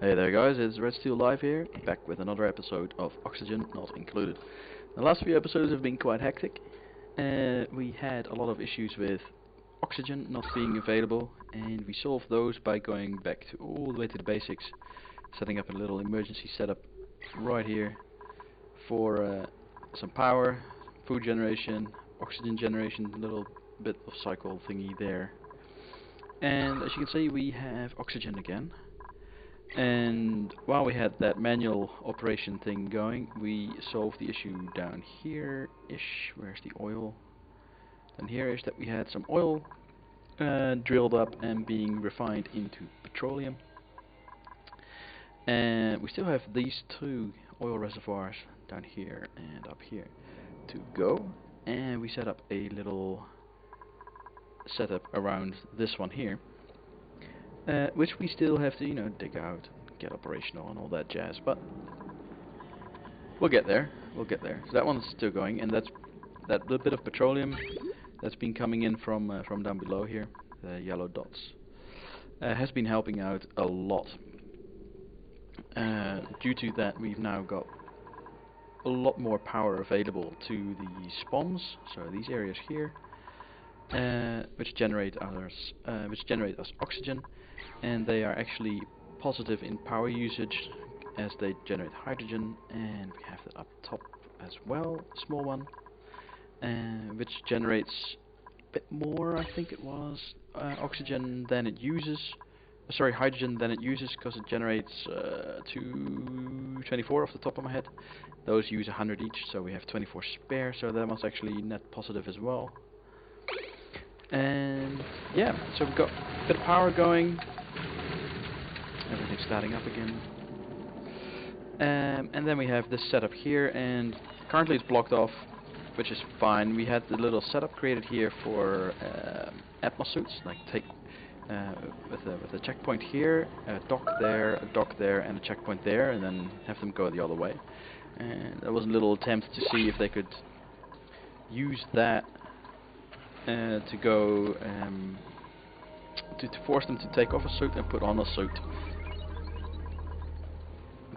Hey there guys, it's Red Steel Live here, back with another episode of Oxygen Not Included. The last few episodes have been quite hectic. We had a lot of issues with oxygen not being available, and we solved those by going back to all the way to the basics, setting up a little emergency setup right here for some power, food generation, oxygen generation, a little bit of cycle thingy there. And as you can see, we have oxygen again. And while we had that manual operation thing going, we solved the issue down here-ish. Where's the oil? Down here-ish that we had some oil drilled up and being refined into petroleum. And we still have these two oil reservoirs down here and up here to go. And we set up a little setup around this one here. Which we still have to, dig out, get operational and all that jazz, but we'll get there, So that one's still going, and that's that little bit of petroleum that's been coming in from down below here, the yellow dots, has been helping out a lot. Due to that, we've now got a lot more power available to the spawns, so these areas here, which generate us oxygen. And they are actually positive in power usage as they generate hydrogen, and we have that up top as well, a small one, which generates a bit more, I think it was, oxygen than it uses. Sorry, hydrogen than it uses, because it generates 224 off the top of my head. Those use 100 each, so we have 24 spare, so that one's actually net positive as well. And yeah, so we've got a bit of power going. Everything's starting up again. And then we have this setup here, and currently it's blocked off, which is fine. We had the little setup created here for Atmos suits, like take with a checkpoint here, a dock there, and a checkpoint there, and then have them go the other way. And there was a little attempt to see if they could use that to go to force them to take off a suit and put on a suit.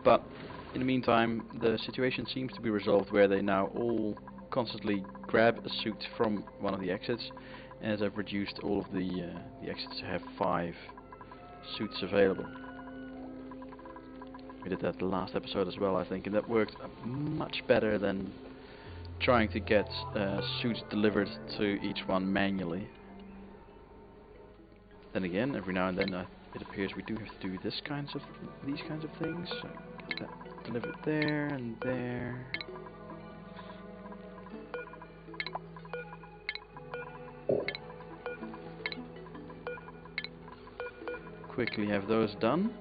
But in the meantime, the situation seems to be resolved where they now all constantly grab a suit from one of the exits, as I've reduced all of the exits to have 5 suits available. We did that the last episode as well, I think, and that worked much better than trying to get suits delivered to each one manually. Then again, every now and then it appears we do have to do these kinds of things. So get that delivered there and there. Quickly have those done,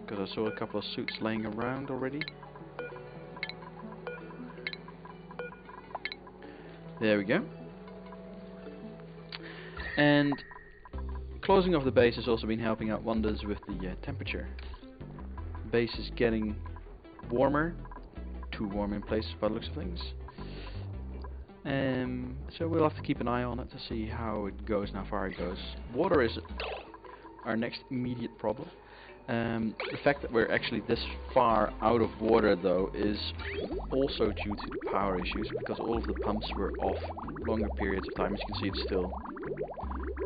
because I saw a couple of suits laying around already. There we go. And closing off the base has also been helping out wonders with the temperature. The base is getting warmer, too warm in places by the looks of things. So we'll have to keep an eye on it to see how it goes and how far it goes. Water is our next immediate problem. The fact that we're actually this far out of water, though, is also due to the power issues, because all of the pumps were off longer periods of time. As you can see, it's still,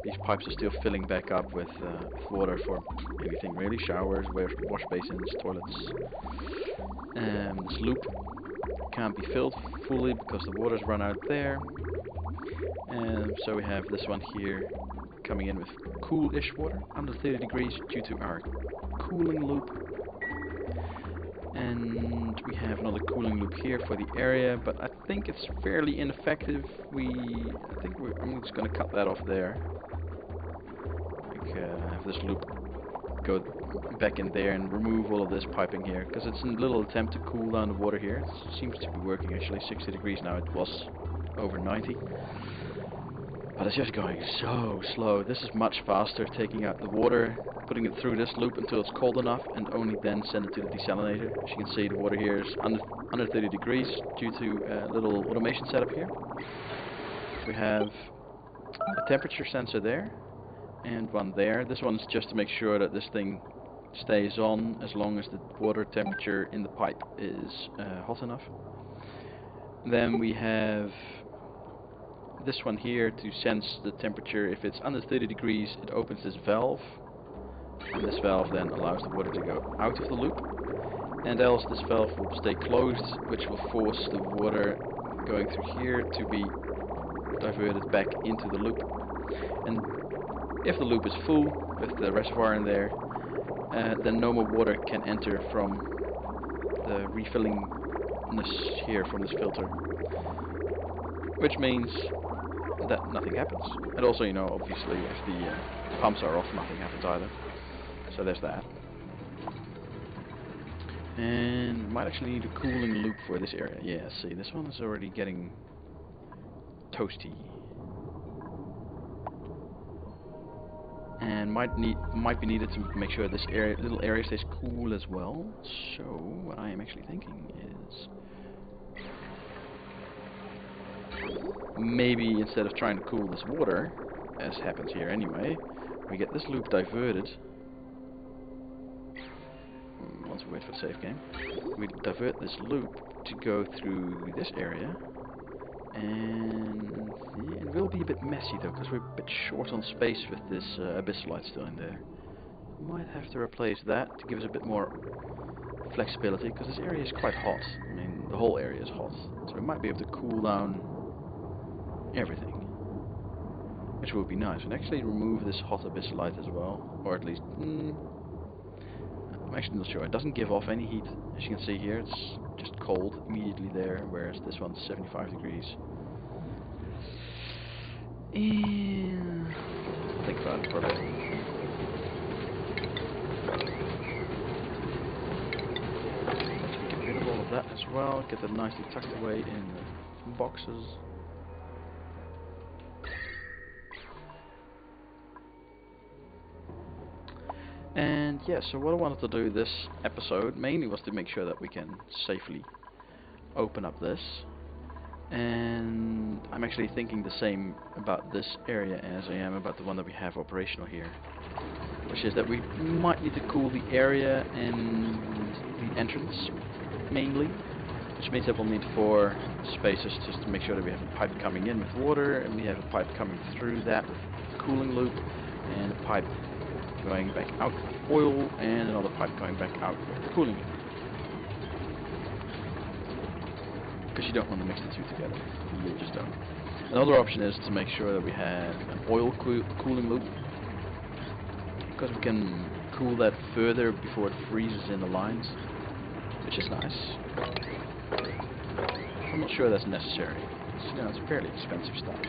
these pipes are still filling back up with water for anything really: showers, wash basins, toilets. This loop can't be filled fully because the water's run out there. So we have this one here coming in with cool-ish water, under 30 degrees, due to our cooling loop. And we have another cooling loop here for the area, but I think it's fairly ineffective. I'm just going to cut that off there. Have this loop go back in there and remove all of this piping here, because it's a little attempt to cool down the water here. It seems to be working actually. 60 degrees now. It was over 90. But it's just going so slow. This is much faster, taking out the water, putting it through this loop until it's cold enough, and only then send it to the desalinator. As you can see, the water here is under 30 degrees due to a little automation setup here. We have a temperature sensor there, and one there. This one's just to make sure that this thing stays on as long as the water temperature in the pipe is hot enough. Then we have this one here to sense the temperature. If it's under 30 degrees, it opens this valve, and this valve then allows the water to go out of the loop, and else this valve will stay closed, which will force the water going through here to be diverted back into the loop. And if the loop is full with the reservoir in there, then no more water can enter from the refillingness here from this filter, which means that nothing happens. And also, you know, obviously if the pumps are off, nothing happens either. So there's that. And we might actually need a cooling loop for this area. Yeah, see, this one is already getting toasty. And might be needed to make sure this little area stays cool as well. So what I am actually thinking is maybe instead of trying to cool this water, as happens here anyway, we get this loop diverted. Once we wait for the save game, we divert this loop to go through this area. And yeah, it will be a bit messy though, because we're a bit short on space with this abyssalite still in there. Might have to replace that to give us a bit more flexibility, because this area is quite hot. I mean, the whole area is hot, so we might be able to cool down everything, which would be nice. And actually remove this hot abyssalite as well, or at least I'm actually not sure. It doesn't give off any heat, as you can see here. It's just cold immediately there, whereas this one's 75 degrees. And think about it for a bit. Get rid of all of that as well. Get that nicely tucked away in the boxes. And yeah, so what I wanted to do this episode mainly was to make sure that we can safely open up this. And I'm actually thinking the same about this area as I am about the one that we have operational here, which is that we might need to cool the area and the entrance mainly, which means that we'll need 4 spaces just to make sure that we have a pipe coming in with water, and we have a pipe coming through that with a cooling loop, and a pipe going back out with oil, and another pipe going back out with the cooling loop. Because you don't want to mix the two together. You just don't. Another option is to make sure that we have an oil cooling loop, because we can cool that further before it freezes in the lines, which is nice. I'm not sure that's necessary. You know, it's fairly expensive stuff.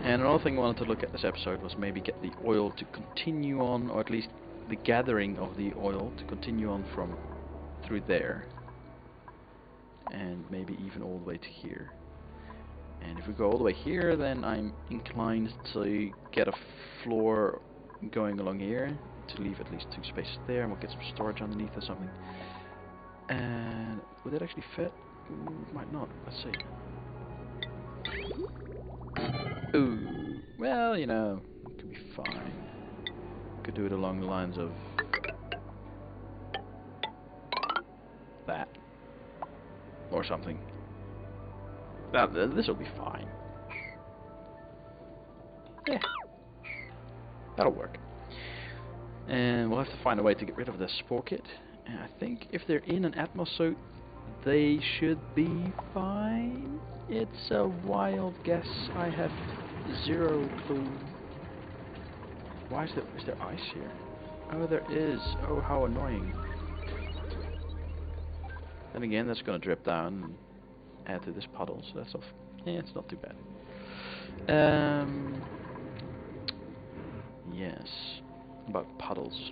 And another thing I wanted to look at this episode was maybe get the oil to continue on, or at least the gathering of the oil to continue on from through there, and maybe even all the way to here. And if we go all the way here, then I'm inclined to get a floor going along here to leave at least 2 spaces there, and we'll get some storage underneath or something. And would that actually fit? Ooh, might not. Let's see. Ooh, well, you know, it could be fine. Could do it along the lines of that, or something. This will be fine. Yeah, that'll work. And we'll have to find a way to get rid of the spore kit. And I think if they're in an Atmos suit, they should be fine. It's a wild guess. I have 0 clue. Why is there ice here? Oh, there is. Oh, how annoying. Then again, that's going to drip down and add to this puddle, so that's off. Yeah, it's not too bad. Yes, about puddles.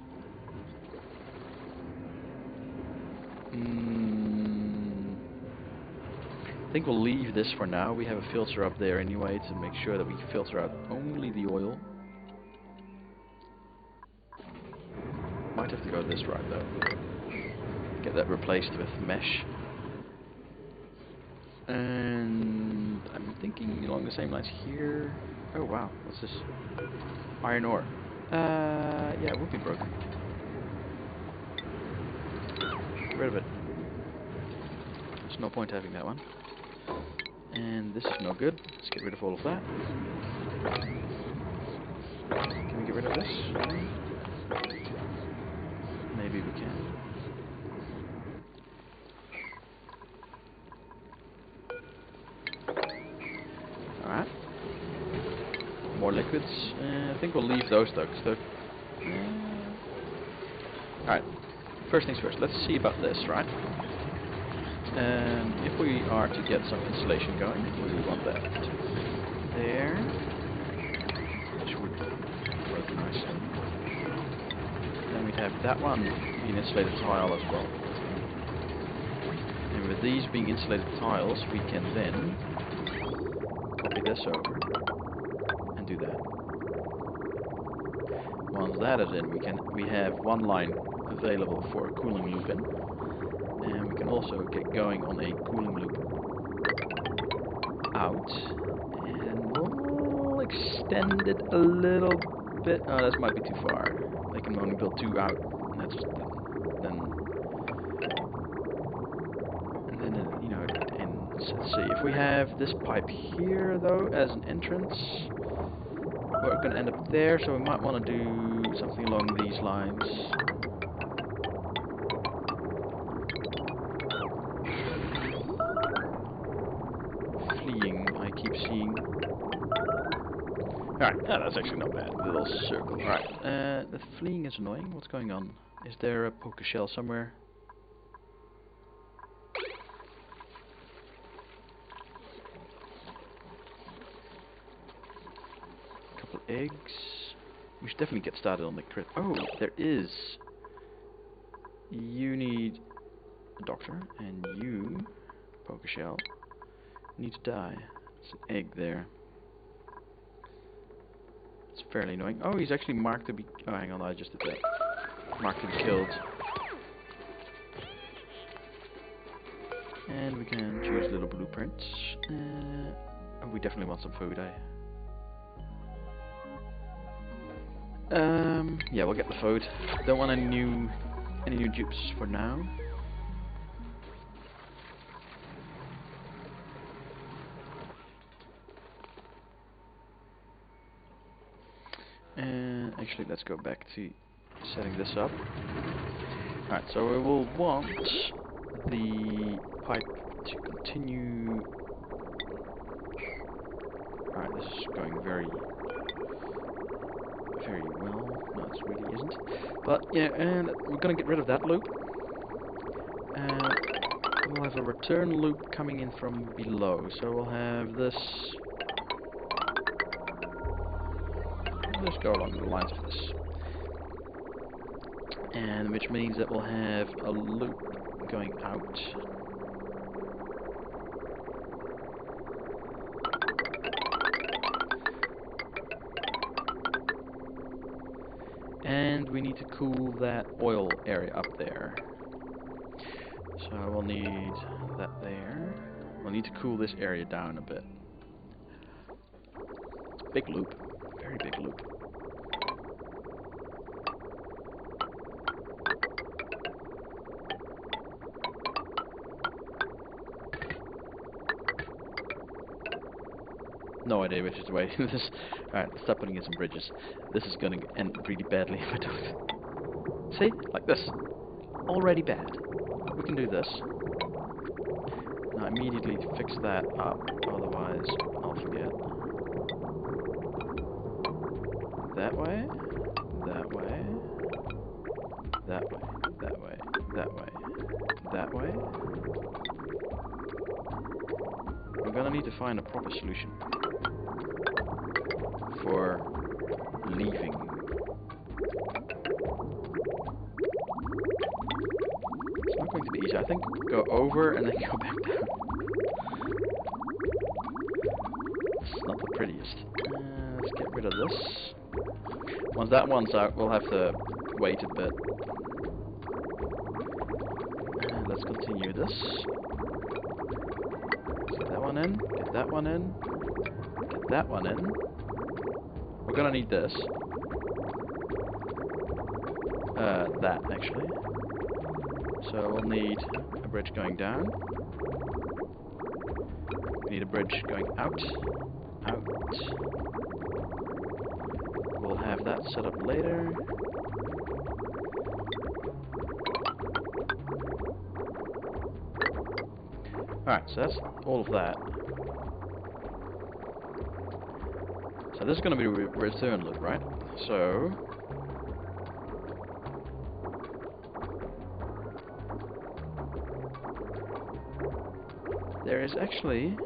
I think we'll leave this for now. We have a filter up there anyway to make sure that we filter out only the oil. might have to go this route though. Get that replaced with mesh. And I'm thinking along the same lines here. Oh wow, what's this? Iron ore. Yeah, it would be broken. Get rid of it. There's no point having that one. And this is no good. Let's get rid of all of that. Can we get rid of this? Maybe we can. Alright. More liquids. I think we'll leave those though, because alright. First things first, let's see about this, right? If we are to get some insulation going, we want that there. Which would work nicely. Then we'd have that one being insulated tile as well. And with these being insulated tiles, we can then copy this over and do that. Once that is in, we have one line available for a cooling loop in. And we can also get going on a cooling loop out, and we'll extend it a little bit. Oh, that might be too far. They can only build 2 out, and that's then you know, it ends. Let's see if we have this pipe here though as an entrance. We're going to end up there, so we might want to do something along these lines. I keep seeing. Alright, that's actually not bad. A little circle. Alright, the fleeing is annoying. What's going on? Is there a poker shell somewhere? A couple eggs. We should definitely get started on the crit. Oh, there is. You need a doctor, and you, poker shell, need to die. There's an egg there. It's fairly annoying. Oh, he's actually marked to be... Oh, hang on, I just did that. Marked to be killed. And we can choose little blueprints. Oh, we definitely want some food, yeah, we'll get the food. Don't want any new dupes for now. Actually, let's go back to setting this up. Alright, so we will want the pipe to continue. Alright, this is going very well. No, it really isn't. But yeah, and we're going to get rid of that loop. We'll have a return loop coming in from below. So we'll have this. Let's go along the lines of this, and which means that we'll have a loop going out. And we need to cool that oil area up there. So we'll need that there. We'll need to cool this area down a bit. Big loop. Very big loop. No idea which is the way. This. Alright, stop putting in some bridges. This is gonna end really badly if I don't. See? Like this. Already bad. We can do this. Now immediately fix that up, otherwise I'll forget. That way. That way. That way. That way. That way. That way. We're gonna need to find a proper solution for leaving. It's not going to be easy. I think go over and then go back down. It's not the prettiest. Let's get rid of this. Once that one's out, we'll have to wait a bit. And let's continue this. Get that one in, get that one in, get that one in. We're gonna need this. That actually. So we'll need a bridge going down. We need a bridge going out. Out. We'll have that set up later. Alright, so that's all of that. So this is going to be a return loop, right? So there is actually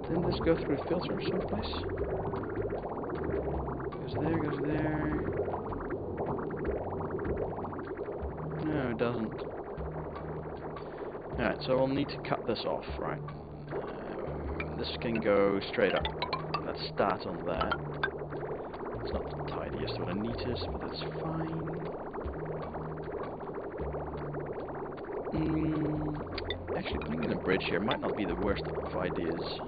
didn't this go through a filter someplace? Goes there, goes there. No, it doesn't. Alright, so we'll need to cut this off, right? This can go straight up. Let's start on that. It's not the tidiest or the neatest, but that's fine. Actually, putting in a bridge here might not be the worst of ideas.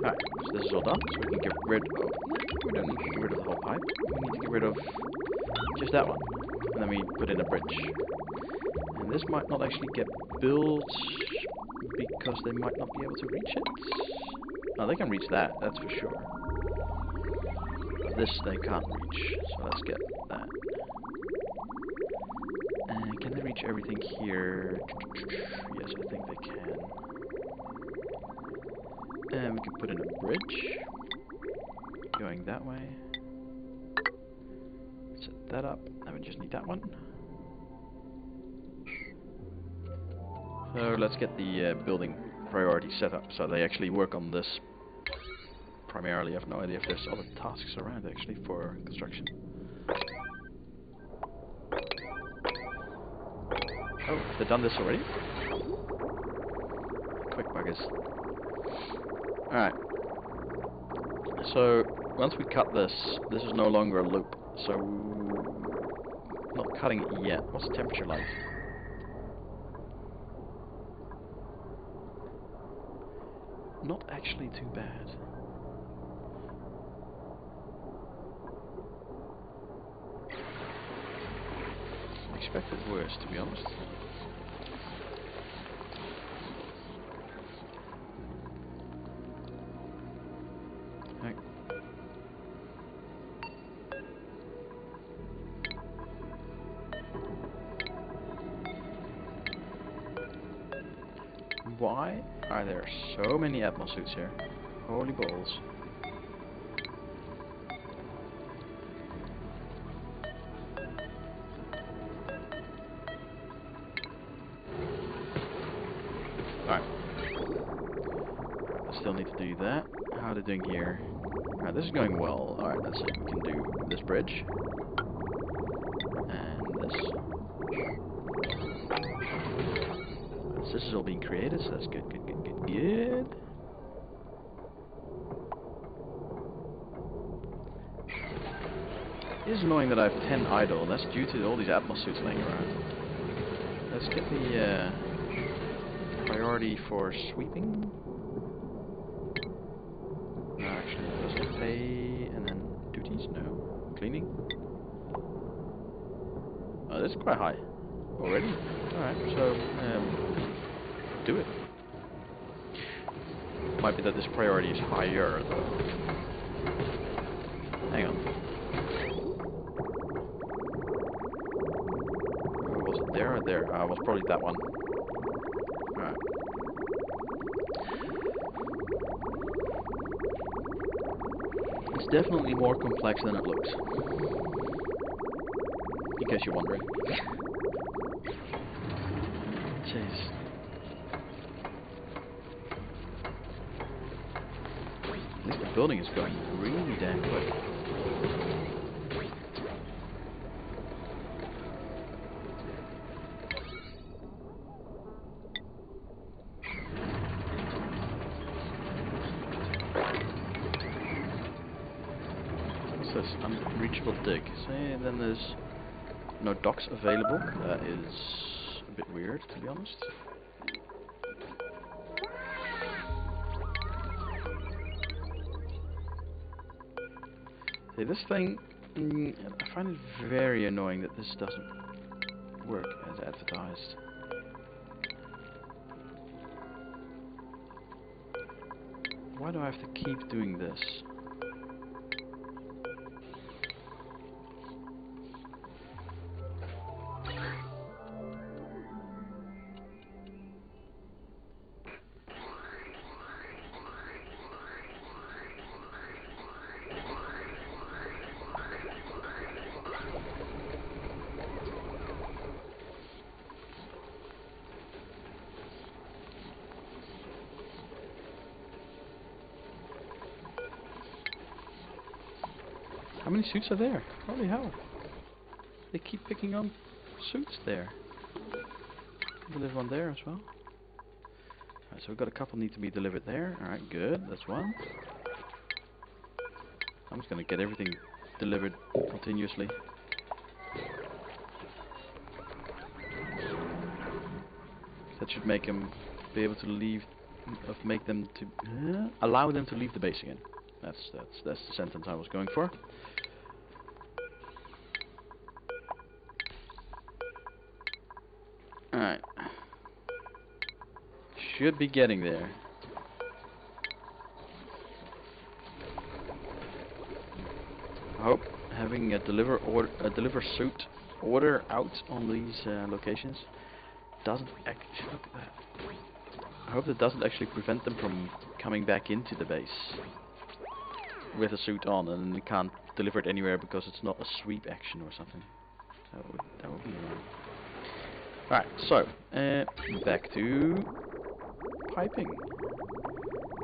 Alright, so this is all done, so we can get rid of... We don't need to get rid of the whole pipe. We need to get rid of just that one. And then we put in a bridge. And this might not actually get built because they might not be able to reach it. No, they can reach that, that's for sure. But this they can't reach, so let's get that. And can they reach everything here? Yes, I think they can. And we can put in a bridge going that way. Set that up, and we just need that one. So let's get the building priority set up so they actually work on this primarily. I have no idea if there's other tasks around actually for construction. Oh, they've done this already? Quick buggers. Alright. So, once we cut this, this is no longer a loop. So, not cutting it yet. What's the temperature like? Not actually too bad. I expected worse, to be honest. Okay. Why are there so many atmosuits here? Holy balls. Alright. Still need to do that. How are they doing here? Alright, this is going well. Alright, let's see. We can do this bridge. And this. This is all being created, so that's good, good, good, good, good. It is annoying that I have 10 idle, and that's due to all these atmosuits laying around. Let's get the priority for sweeping. No, actually, let's pay, and then duties, no. Cleaning. Oh, that's quite high. Already? Alright, so, do it. Might be that this priority is higher, though. Hang on. Was it there or there? It was probably that one. Alright. It's definitely more complex than it looks. In case you're wondering. Jeez. At least the building is going really damn quick. says unreachable dig. See, then there's no docks available. That is a bit weird, to be honest. See, this thing, I find it very annoying that this doesn't work as advertised. Why do I have to keep doing this? How many suits are there? Holy hell. They keep picking on suits there. There's one there as well. Alright, so we've got a couple need to be delivered there. Alright, good. That's one. I'm just gonna get everything delivered continuously. That should make them be able to leave, make them to allow them to leave the base again. That's the sentence I was going for. Alright. Should be getting there. I hope having a deliver suit order out on these locations doesn't actually, look at that. I hope that doesn't actually prevent them from coming back into the base with a suit on, and they can't deliver it anywhere because it's not a sweep action or something. That would be annoying. Alright, so back to piping.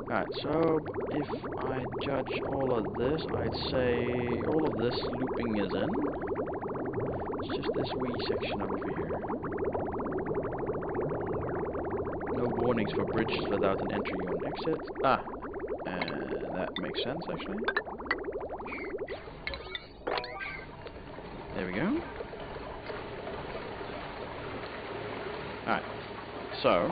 Alright, so if I judge all of this, I'd say all of this looping is in. It's just this wee section over here. No warnings for bridges without an entry or an exit. Ah, that makes sense actually. There we go. Alright, so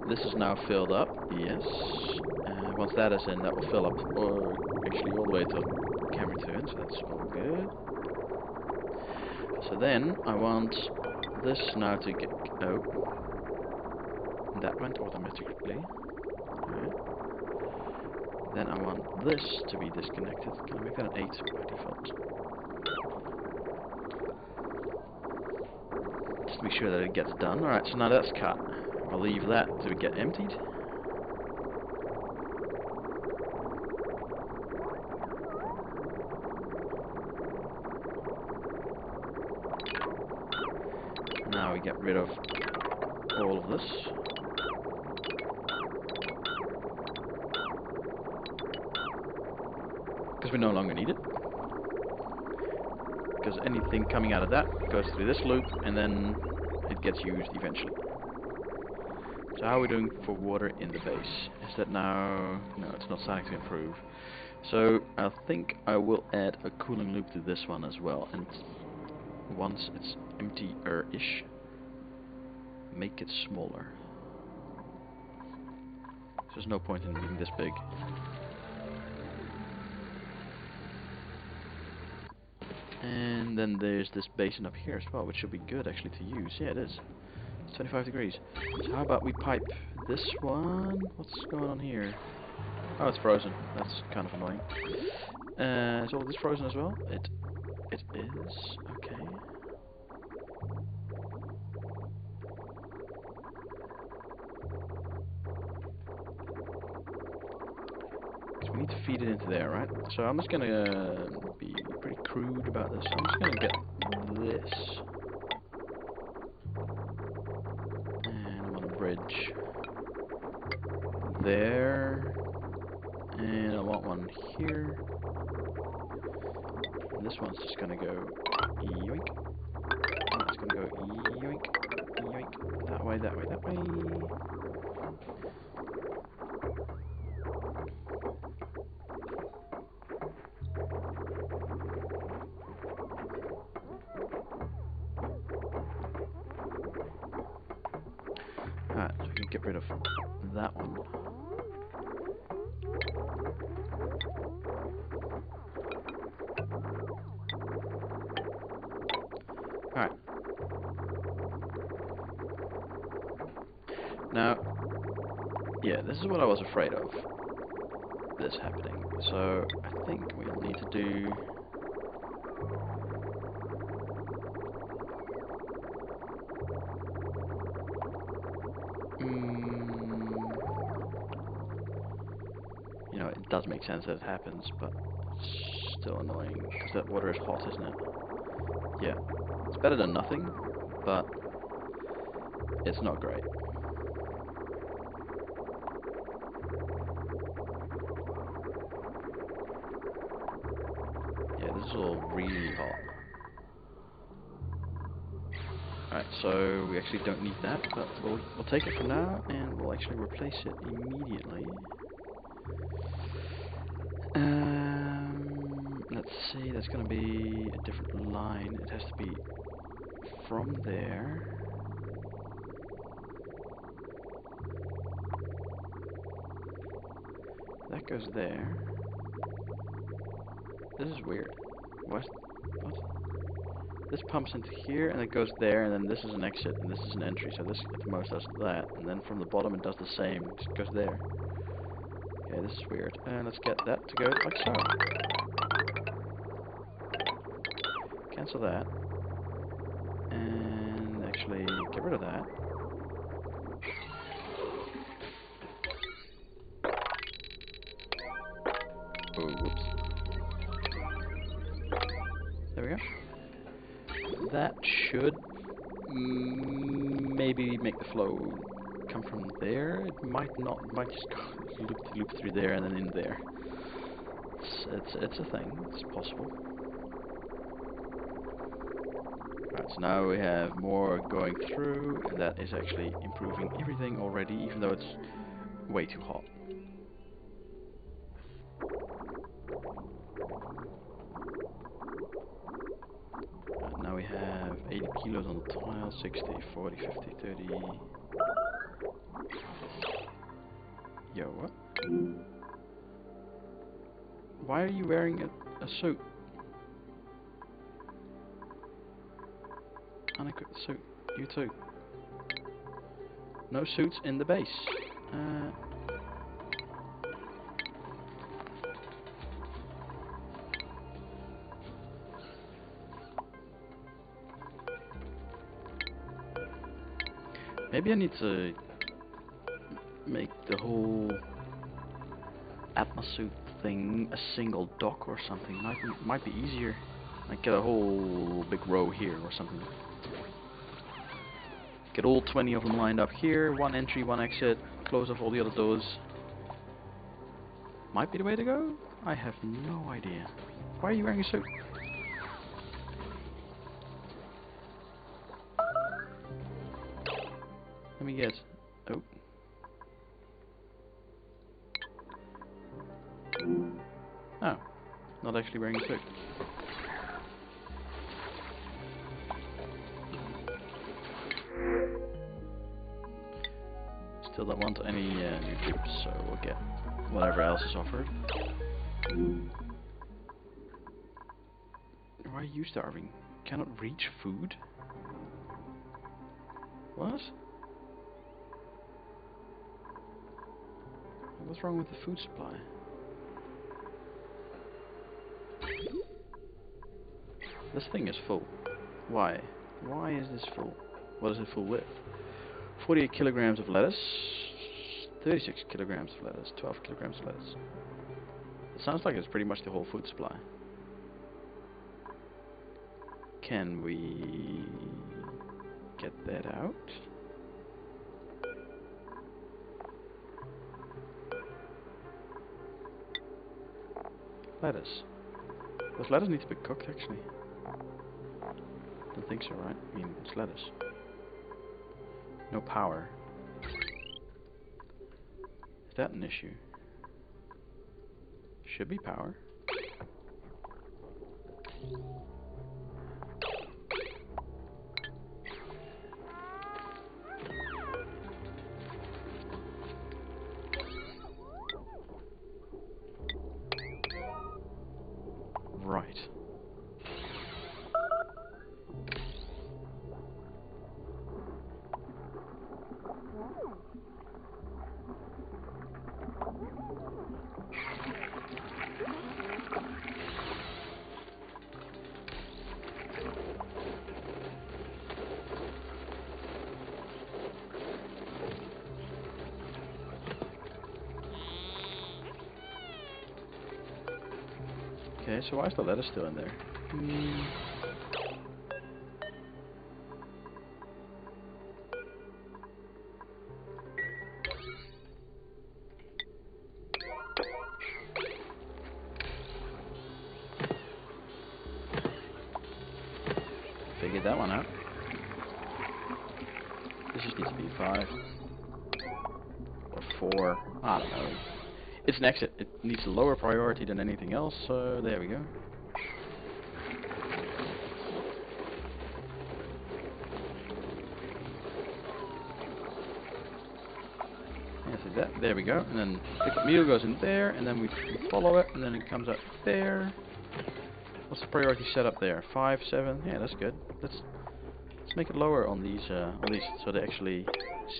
this is now filled up, yes. Once that is in, that will fill up, or actually all the way to camera 2 in, so that's all good. So then I want this now to get, oh, that went automatically. Alright. Then I want this to be disconnected. Can I make that an 8 by default? Just to make sure that it gets done. Alright, so now that's cut. I'll leave that to get emptied. Now we get rid of all of this. Because we no longer need it. Because anything coming out of that goes through this loop and then it gets used eventually. So how are we doing for water in the base? Is that now... no, it's not starting to improve. So I think I will add a cooling loop to this one as well. And once it's emptier-ish, make it smaller. There's no point in being this big. And then there's this basin up here as well, which should be good actually to use. Yeah, it is. It's 25 degrees. So how about we pipe this one? What's going on here? Oh, it's frozen. That's kind of annoying. Is all of this frozen as well? It is. Okay. So we need to feed it into there, right? So I'm just gonna be pretty crude about this. I'm just gonna get this. And I want a bridge there. And I want one here. And this one's just gonna go yoink. And that's gonna go yoink, yoink. That way, that way, that way. get rid of that one. Alright. Now, yeah, this is what I was afraid of. This happening. So, I think we'll need to do... You know, it does make sense that it happens, but it's still annoying, because that water is hot, isn't it? Yeah. It's better than nothing, but it's not great. Yeah, this is all really hot. Alright, so we actually don't need that, but we'll take it for now, and we'll actually replace it immediately. Let's see, that's going to be a different line. It has to be from there. That goes there. This is weird. What? This pumps into here, and it goes there, and then this is an exit, and this is an entry, so this at the most does that, and then from the bottom it does the same, it just goes there. Okay, this is weird. And let's get that to go like so. Cancel that. And actually get rid of that. Oh, whoops. There we go. That should maybe make the flow come from there. It might not. It might just loop through there and then in there. It's a thing. It's possible. Alright, so now we have more going through, and that is actually improving everything already, even though it's way too hot. Now we have 80 kilos on the tile, 60, 40, 50, 30... Yo, what? Why are you wearing a suit? Unequipped suit. You too. No suits in the base. Maybe I need to make the whole Atmosuit thing a single dock or something. Might be easier. Like get a whole big row here or something. Get all 20 of them lined up here. One entry, one exit. Close off all the other doors. Might be the way to go? I have no idea. Why are you wearing a suit? Let me guess. Oh. Oh. Not actually wearing a suit. Still don't want any new Dupes, so we'll get whatever else is offered. Why are you starving? Cannot reach food? What? What's wrong with the food supply? This thing is full. Why? Why is this full? What is it full with? 48 kilograms of lettuce, 36 kilograms of lettuce, 12 kilograms of lettuce. It sounds like it's pretty much the whole food supply. Can we get that out? Lettuce. Does lettuce need to be cooked actually? Don't think so, right? I mean, it's lettuce. No power. Is that an issue? Should be power. Okay, so why is the letter still in there? Figured that one out. This just needs to be 5. Or 4. I don't know. It's an exit. It needs a lower priority than anything else, so there we go. Yes, that. There we go. And then the meal goes in there, and then we follow it, and then it comes out there. What's the priority set up there? 5, 7. Yeah, that's good. Let's make it lower on these so they actually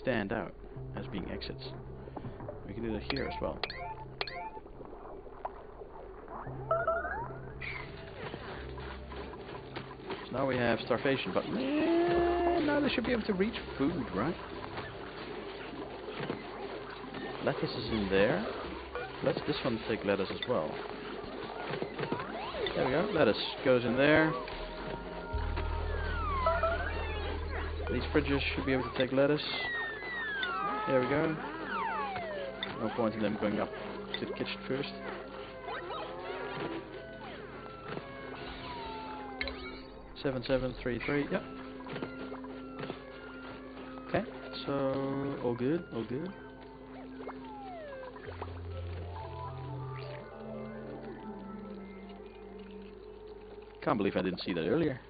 stand out as being exits. We can do that here as well. So now we have starvation, but now they should be able to reach food, right? Lettuce is in there. Let's this one take lettuce as well. There we go. Lettuce goes in there. These fridges should be able to take lettuce. There we go. No point in them going up to the kitchen first. Seven, 7, 3, 3. Yep. Okay. So all good. All good. Can't believe I didn't see that earlier.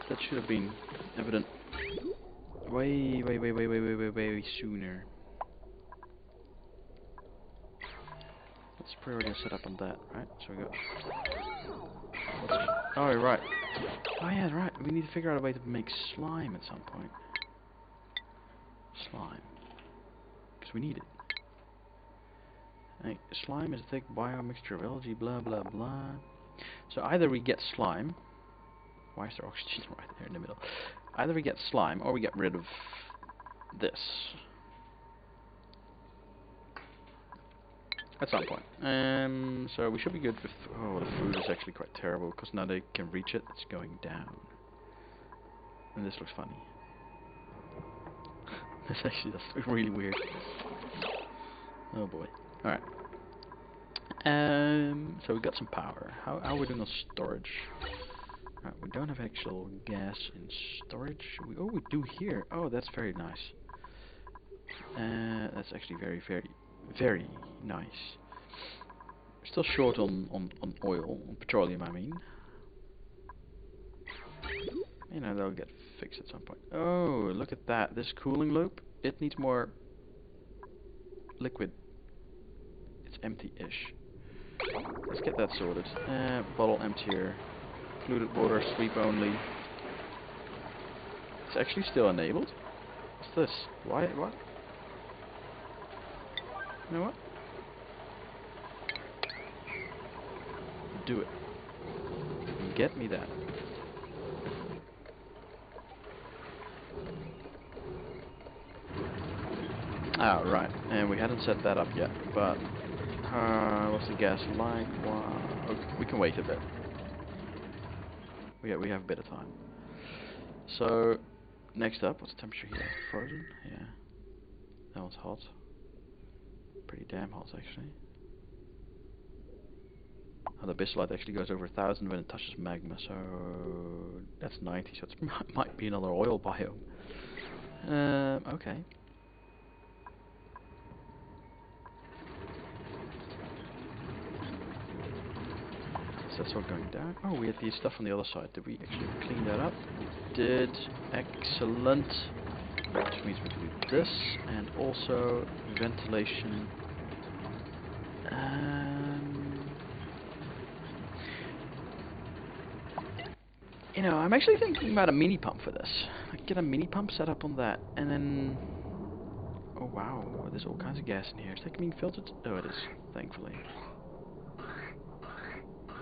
That should have been evident way sooner. Let's priority set up on that, right? So we go. Oh, right. Oh yeah, right. We need to figure out a way to make slime at some point. Slime, because we need it. Like, slime is a thick biomixture of algae, blah blah blah. So either we get slime. Why is there oxygen right there in the middle? Either we get slime or we get rid of this. At some point. So we should be good with... Oh, the food is actually quite terrible because now they can reach it. It's going down. And this looks funny. This actually does look really weird. Oh boy. Alright. So we got some power. How are we doing on storage? Right, we don't have actual gas in storage. We do here. Oh, that's very nice. That's actually very nice. We're still short on oil, on petroleum I mean. You know, they'll get fixed at some point. Oh, look at that. This cooling loop, it needs more liquid. It's empty-ish. Let's get that sorted. Bottle emptier. Included water, sweep only. It's actually still enabled. What's this? Why? What? You know what? Do it. Get me that. Ah, right. And we hadn't set that up yet, but what's the gas line? Wow. Okay, we can wait a bit. We have a bit of time. So next up, what's the temperature here? Frozen? Yeah. That one's hot. Pretty damn hot actually. Oh, the Bissolite actually goes over 1,000 when it touches magma, so that's 90, so it might be another oil biome. Okay. So that's all going down. Oh, we had the stuff on the other side. Did we actually clean that up? We did. Excellent. Which means we do this, and also ventilation. You know, I'm actually thinking about a mini pump for this. I could get a mini pump set up on that, and then... Oh wow, there's all kinds of gas in here. Is that being filtered? Oh, it is, thankfully.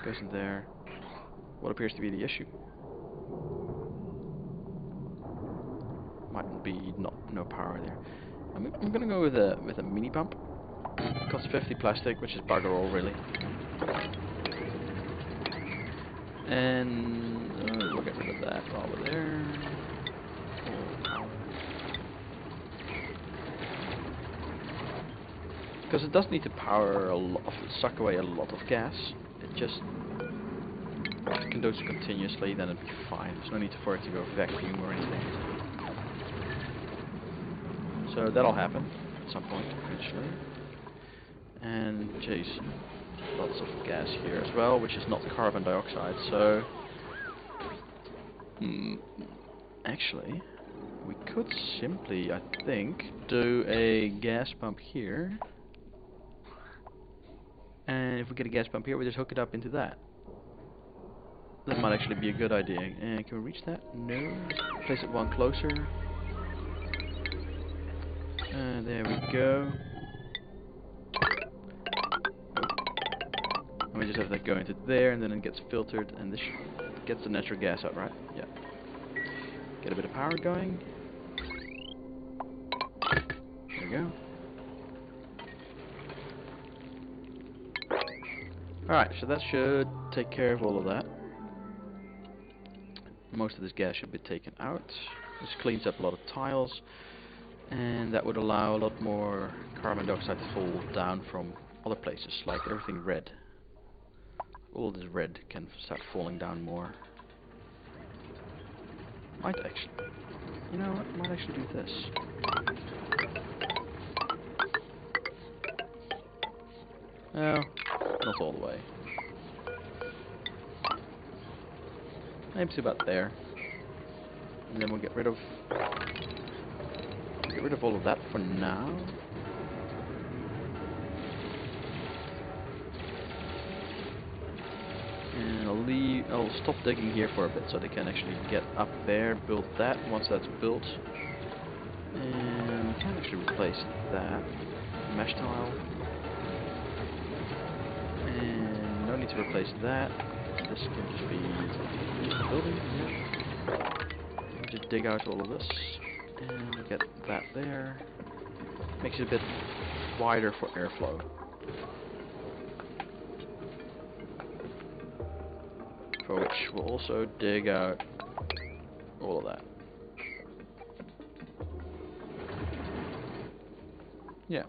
Goes in there. What appears to be the issue? Might be no power there. I'm gonna go with a mini pump. Costs 50 plastic, which is bugger all really. And we'll get rid of that while we're there. Because it does need to power a lot, suck away a lot of gas. It just, if it can do it continuously, then it'd be fine. There's no need for it to go vacuum or anything. So that'll happen at some point eventually. And jeez, lots of gas here as well, which is not carbon dioxide. So actually, we could simply, I think, do a gas pump here. And if we get a gas pump here, we just hook it up into that. That might actually be a good idea. And can we reach that? No. Place it one closer. And there we go. And we just have that go into there, and then it gets filtered, and this gets the natural gas out, right? Yeah. Get a bit of power going. There we go. Alright, so that should take care of all of that. Most of this gas should be taken out. This cleans up a lot of tiles, and that would allow a lot more carbon dioxide to fall down from other places, like everything red. All this red can start falling down more. Might actually, you know what, might actually do this. Well, not all the way. Maybe it's about there. And then we'll get rid of all of that for now. And I'll stop digging here for a bit so they can actually get up there, build that once that's built. And we can actually replace that mesh tile. And no need to replace that. This can just be just a building. Yeah. Just dig out all of this and get that there. Makes it a bit wider for airflow. For which we'll also dig out all of that. Yeah.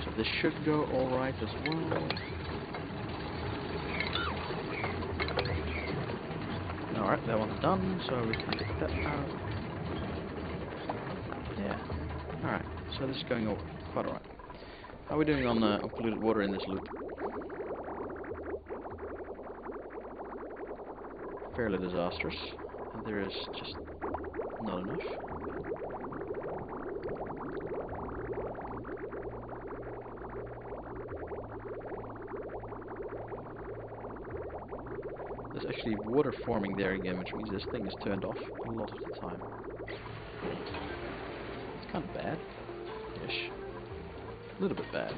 So this should go alright as well. Alright, that one's done, so we can get that out. Yeah. Alright, so this is going quite alright. How are we doing on polluted water in this loop? Fairly disastrous. There is just not enough. There's actually water forming there again, which means this thing is turned off a lot of the time. It's kind of bad-ish. A little bit bad.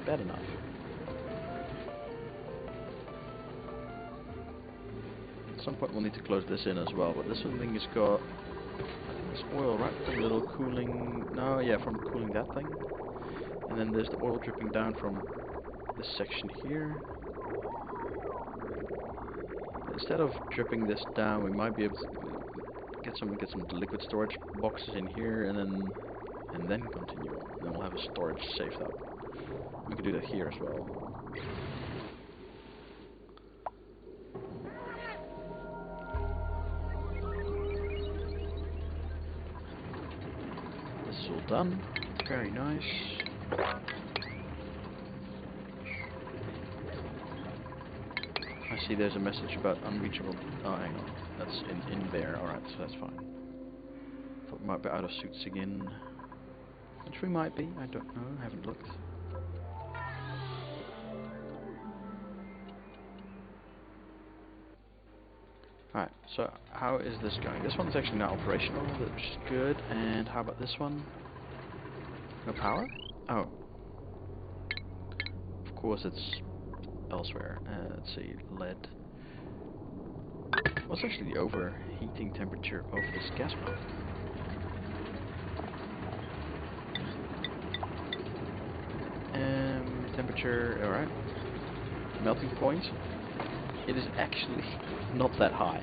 Bad enough. At some point we'll need to close this in as well, but this thing has got this oil, right? From a little cooling... No, yeah, from cooling that thing. And then there's the oil dripping down from this section here. Instead of dripping this down, we might be able to get some liquid storage boxes in here, and then continue on. And then we'll have a storage saved up. We could do that here as well. This is all done. Very nice. I see there's a message about unreachable. Oh, hang on. That's in there. Alright, so that's fine. Thought we might be out of suits again. Which we might be. I don't know. I haven't looked. Alright, so how is this going? This one's actually now operational, which is good. And how about this one? No power? Oh. Of course it's elsewhere. Let's see, lead. What's actually the overheating temperature of this gas pump? Temperature, alright. Melting point. It is actually not that high.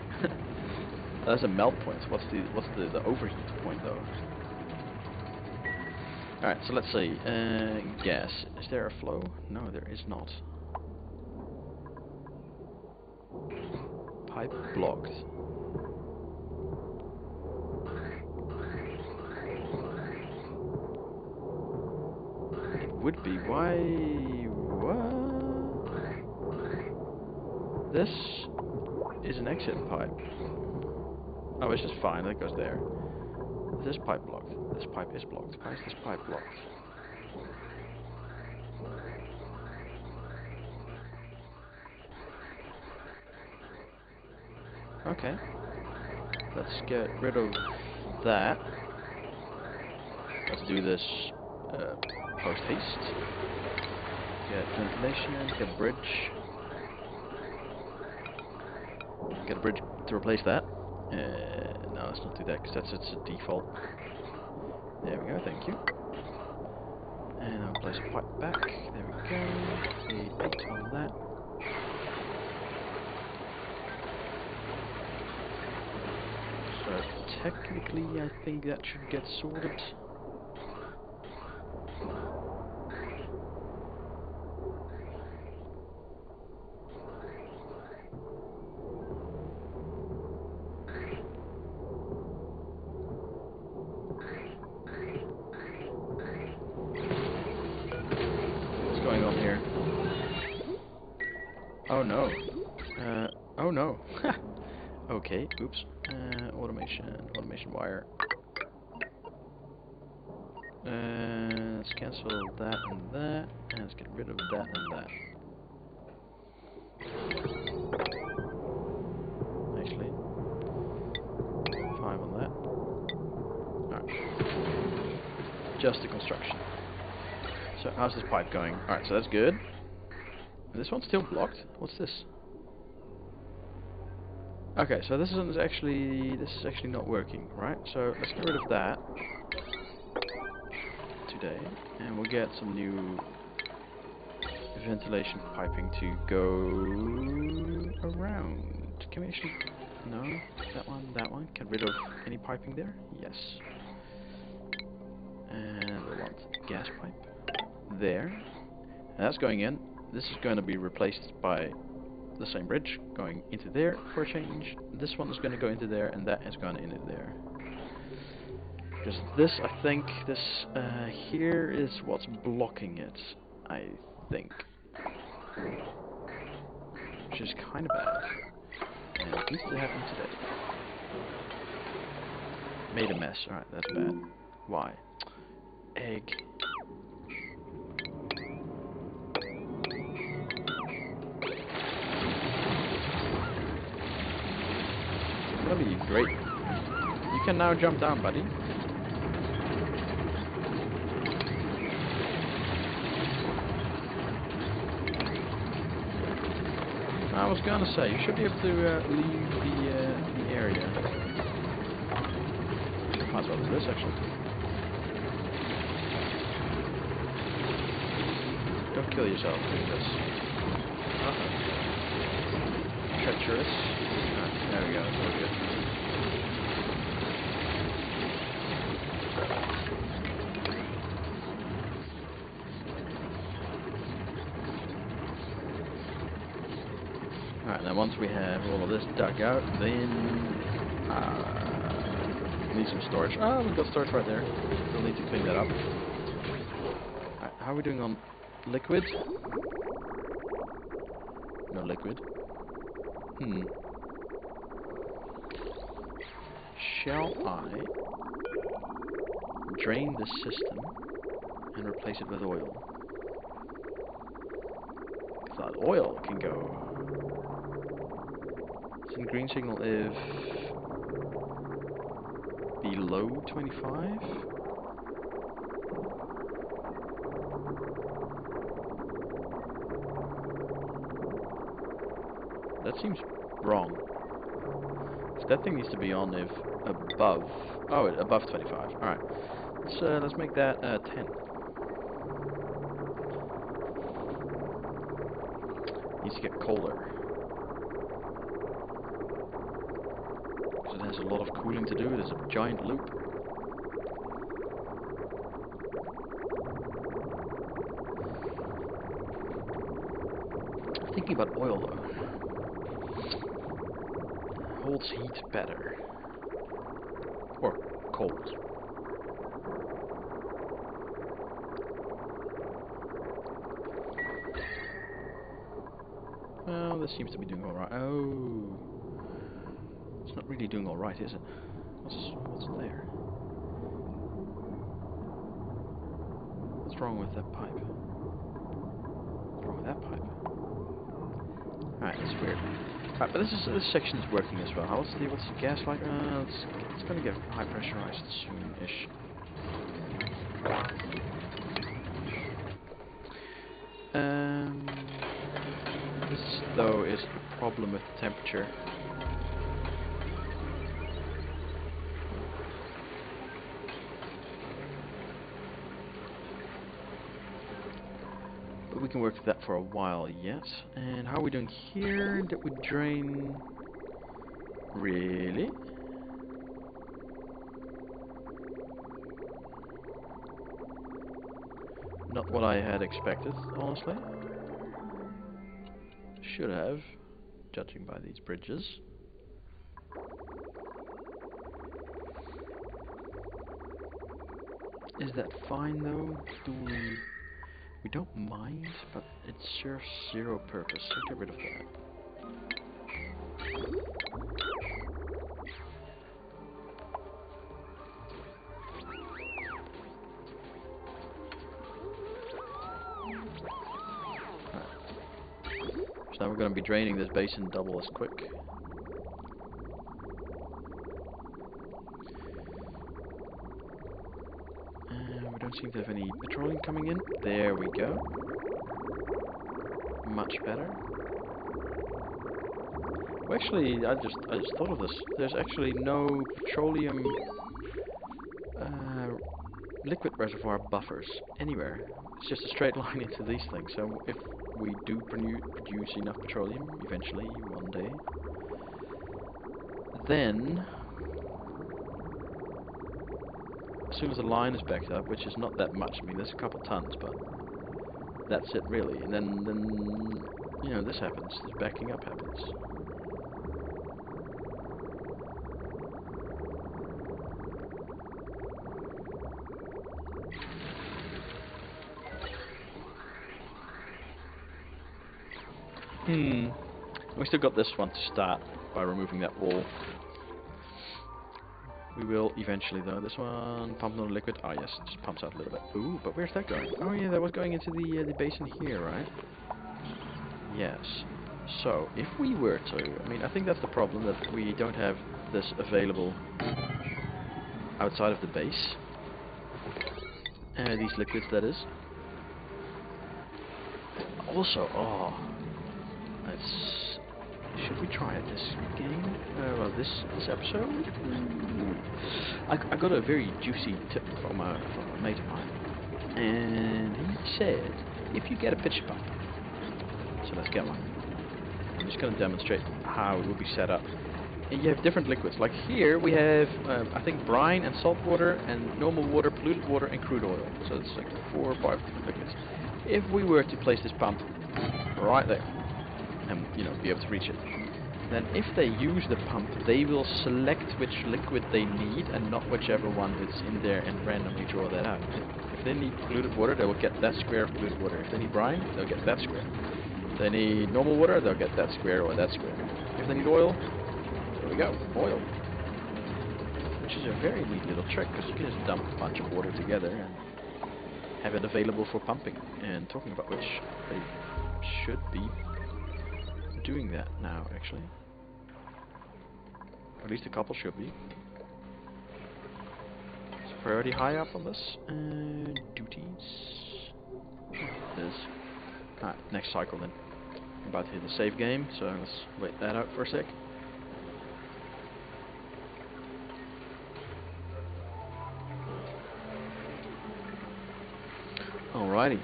That's a melt point. What's the overheat point though? Alright, so let's see. Gas. Is there a flow? No, there is not. Pipe blocked. It would be. Why? What? This is an exit pipe. Oh, it's just fine. That goes there. Is this pipe blocked? This pipe is blocked. Why is this pipe blocked? Okay. Let's get rid of that. Let's do this post haste. Get ventilation, get a bridge. Get a bridge to replace that. No, let's not do that because that's its default. There we go, thank you. And I'll place a pipe back. There we go. A8 on that. So technically I think that should get sorted. What's going on here? Oh no. Oh no. Okay, oops. Automation wire. Let's cancel that and that, and let's get rid of that and that. Actually, 5 on that. Alright. Just the construction. So how's this pipe going? Alright, so that's good. This one's still blocked. What's this? Okay, so this is actually not working, right? So let's get rid of that today, and we'll get some new ventilation piping to go around. Can we actually? No, that one. Get rid of any piping there. Yes. And we want gas pipe there. And that's going in. This is going to be replaced by the same bridge going into there for a change. This one is going to go into there, and that is going into there. Because this, I think, this here is what's blocking it, I think. Which is kind of bad. And it needs to happen today. Made a mess. Alright, that's bad. Why? Egg. That'll be great. You can now jump down, buddy. I was gonna say, you should be able to leave the area. Might as well do this, actually. Don't kill yourself doing this. Treacherous. Right, there we go, that's all good. Alright, now once we have all of this dug out, then need some storage. Ah, we've got storage right there. We'll need to clean that up. Alright, how are we doing on liquid? No liquid. Shall I drain this system and replace it with oil? Because that oil can go. So green signal if below 25. That seems wrong. that thing needs to be on if above. Oh, above 25. All right. Let's make that 10. Needs to get colder because it has a lot of cooling to do. There's a giant loop. Thinking about oil though. Holds heat better. Or cold. Oh, this seems to be doing alright. Oh. It's not really doing alright, is it? What's there? What's wrong with that pipe? What's wrong with that pipe? Alright, that's weird. Alright, but this section is working as well. What's the gas like? It's gonna get high pressurized soon-ish. This though is the problem with the temperature. But we can work with that for a while yet. And how are we doing here? Did we drain? Really? Not what I had expected, honestly. Should have, judging by these bridges. Is that fine though? We don't mind, but it serves zero purpose, so get rid of that. So now we're going to be draining this basin double as quick. And we don't seem to have any petroleum coming in. There we go. Much better. Well, actually, I just thought of this. There's actually no petroleum liquid reservoir buffers anywhere. It's just a straight line into these things. So if we do produce enough petroleum eventually, one day, then as soon as the line is backed up, which is not that much, I mean there's a couple tons, but that's it really, and then you know, this happens, this backing up happens. We still got this one to start by removing that wall. We will eventually though. This one, pump no liquid. Ah yes, it just pumps out a little bit. Ooh, but where's that going? Oh yeah, that was going into the basin here, right? Yes. So, if we were to, I mean, I think that's the problem, that we don't have this available outside of the base. These liquids, that is. Also, should we try it this game? Well, this episode? I got a very juicy tip from a mate of mine, and he said, if you get a pitch pump, so let's get one. I'm just going to demonstrate how it will be set up. And you have different liquids. Like here we have, I think, brine and salt water and normal water, polluted water, and crude oil. So it's like 4 or 5 different liquids. If we were to place this pump right there, and you know, be able to reach it, then if they use the pump, they will select which liquid they need and not whichever one is in there and randomly draw that out. If they need polluted water, they will get that square of polluted water. If they need brine, they'll get that square. If they need normal water, they'll get that square or that square. If they need oil, there we go, oil. Which is a very neat little trick, because you can just dump a bunch of water together and have it available for pumping. And talking about which, they should be doing that now, actually. Or at least a couple should be. Is priority high up on this? Duties. It is. Alright, next cycle then. I'm about to hit the save game, so let's wait that out for a sec. Alrighty.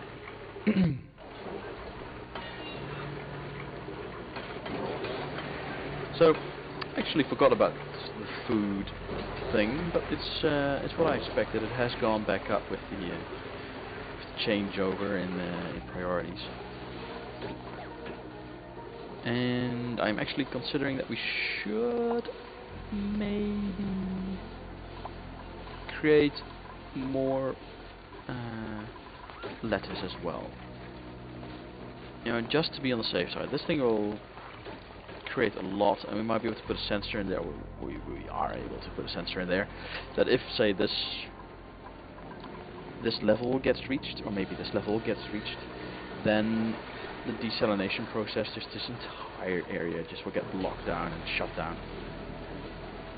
So, I actually forgot about the food thing, but it's what I expected. It has gone back up with the changeover in priorities. And I'm actually considering that we should maybe create more lettuce as well. You know, just to be on the safe side. This thing will create a lot, and we might be able to put a sensor in there. We are able to put a sensor in there that if, say, this level gets reached, or maybe this level gets reached, then the desalination process, just this entire area just will get locked down and shut down.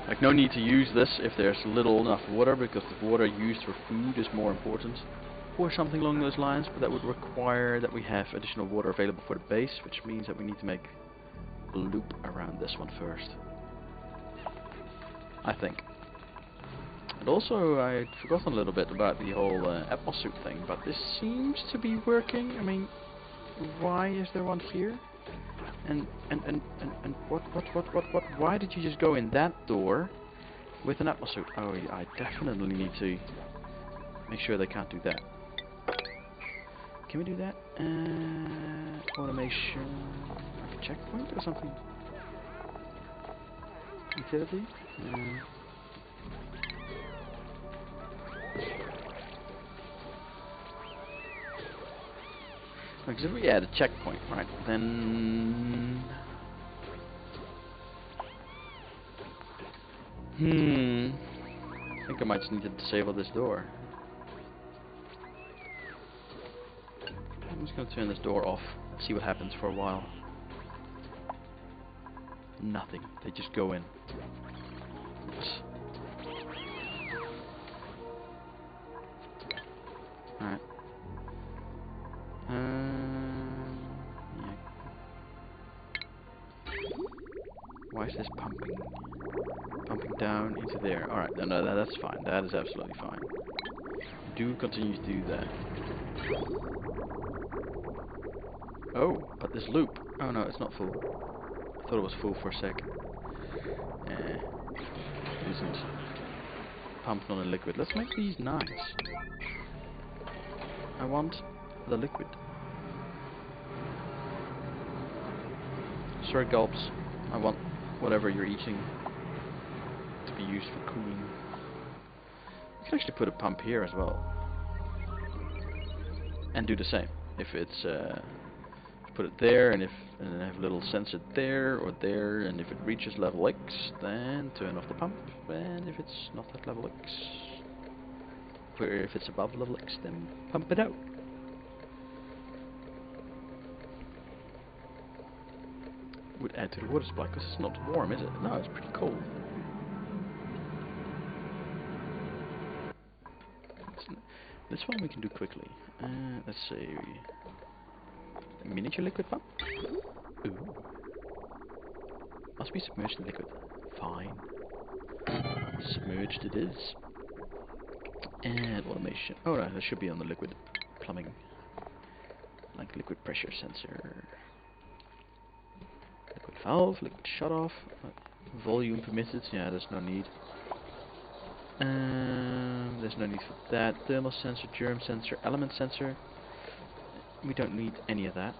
Like, no need to use this if there's little enough water, because the water used for food is more important, or something along those lines, but that would require that we have additional water available for the base, which means that we need to make a loop around this one first, I think. And also, I'd forgotten a little bit about the whole atmosuit thing, but this seems to be working. I mean, why is there one here? And what, why did you just go in that door with an atmosuit? Oh, yeah, I definitely need to make sure they can't do that. Can we do that? Automation, like a checkpoint or something? Utility? Because if we add a checkpoint, right, then... I think I might just need to disable this door. I'm just going to turn this door off and see what happens for a while. Nothing. They just go in. Oops. Alright. Yeah. Why is this pumping? Pumping down into there. Alright, no, that's fine. That is absolutely fine. Do continue to do that. Oh, but this loop. Oh no, it's not full. I thought it was full for a sec. It isn't. Pumped on a liquid. Let's make these nice. I want the liquid. Sorry, gulps. I want whatever you're eating to be used for cooling. You can actually put a pump here as well. And do the same. If it's put it there, and then have a little sensor there or there, and if it reaches level X, then turn off the pump, and if it's not at level X, or if it's above level X, then pump it out. Would add to the water supply, because it's not warm, is it? No, it's pretty cold. This one we can do quickly. Let's see. A miniature liquid pump? Ooh. Must be submerged in liquid. Fine. Submerged it is. And automation. Oh no, that should be on the liquid plumbing. Like liquid pressure sensor. Liquid valve, liquid shut off. Volume permitted. Yeah, there's no need. There's no need for that. Thermal sensor, germ sensor, element sensor. We don't need any of that.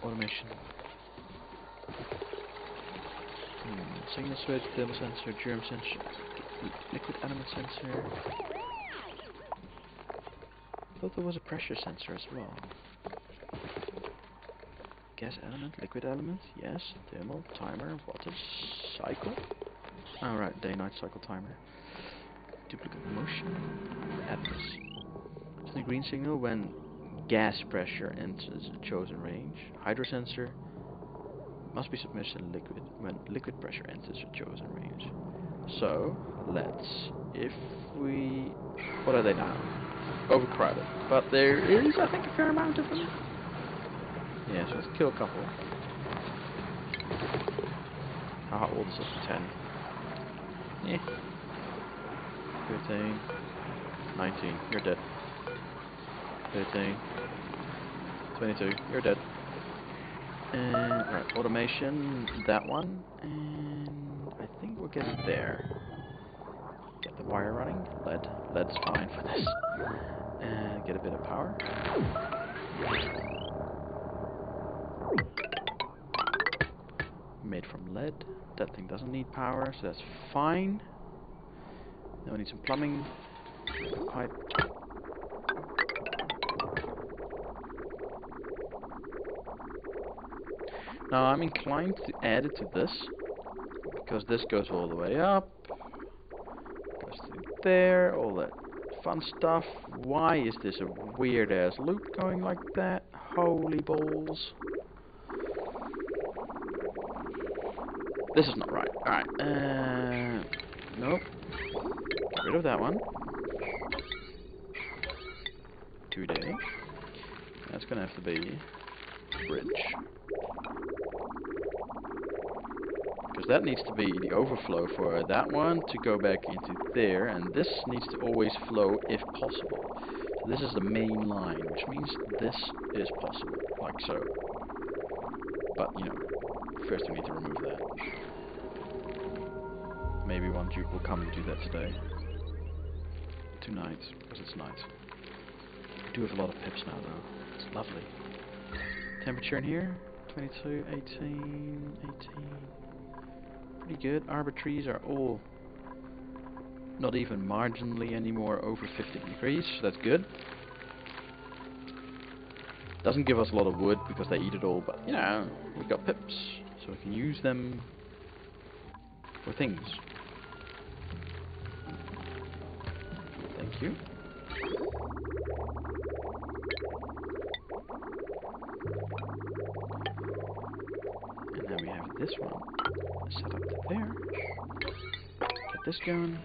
Automation. Signal switch, thermal sensor, germ sensor, liquid element sensor. I thought there was a pressure sensor as well. Gas element, liquid element, yes. Thermal, timer, water cycle. Alright, day-night cycle timer. Duplicate motion. Add this. So the green signal when gas pressure enters a chosen range. Hydro sensor must be submerged in liquid when liquid pressure enters a chosen range. So what are they now? Overcrowded. But there is, I think, a fair amount of them. Yeah, so let's kill a couple. How old is this? 10. Yeah. 13. 19. You're dead. 13, 22, you're dead. Right, automation, that one, and I think we'll get it there. Get the wire running. Lead's fine for this. And get a bit of power. Made from lead. That thing doesn't need power, so that's fine. Now we need some plumbing. Pipe. Now I'm inclined to add it to this, because this goes all the way up, goes through there, all that fun stuff. Why is this a weird ass loop going like that? Holy balls. This is not right. Alright, nope. Get rid of that one. 2D. That's gonna have to be a bridge. Because that needs to be the overflow for that one to go back into there, and this needs to always flow if possible. So this is the main line, which means this is possible, like so. But, you know, first we need to remove that. Maybe one dupe will come and do that today. Tonight, because it's night. We do have a lot of pips now, though. It's lovely. Temperature in here, 22, 18, 18. Pretty good. Arbitraries are all not even marginally anymore over 50 degrees, so that's good. Doesn't give us a lot of wood because they eat it all, but you know, we've got pips, so we can use them for things. Thank you. And now we have this one set up to there. Get this going.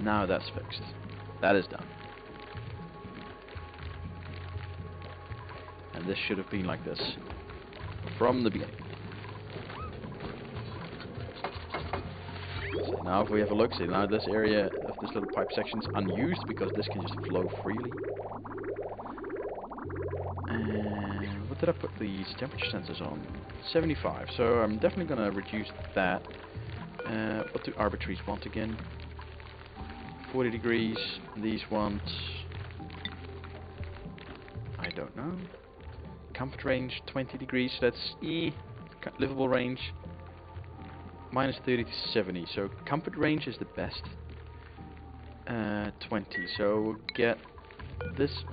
Now that's fixed. That is done. And this should have been like this from the beginning. So now if we have a look, see now this area of this little pipe section is unused because this can just flow freely. And what did I put these temperature sensors on? 75. So I'm definitely going to reduce that. What do arbitraries want again? 40 degrees. These want... I don't know. Comfort range 20 degrees. So that's livable range. Minus 30 to 70. So comfort range is the best. 20. So we'll get this.